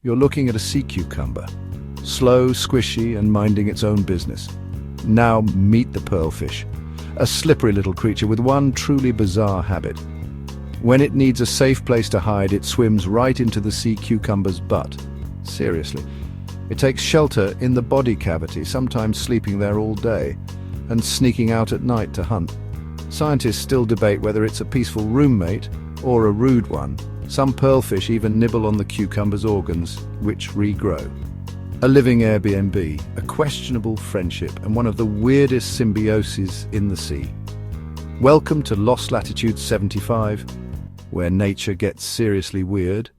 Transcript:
You're looking at a sea cucumber, slow, squishy, and minding its own business. Now meet the pearlfish, a slippery little creature with one truly bizarre habit. When it needs a safe place to hide, it swims right into the sea cucumber's butt. Seriously. It takes shelter in the body cavity, sometimes sleeping there all day, and sneaking out at night to hunt. Scientists still debate whether it's a peaceful roommate or a rude one. Some pearlfish even nibble on the cucumber's organs, which regrow. A living Airbnb, a questionable friendship, and one of the weirdest symbioses in the sea. Welcome to Lost Latitudes 75, where nature gets seriously weird.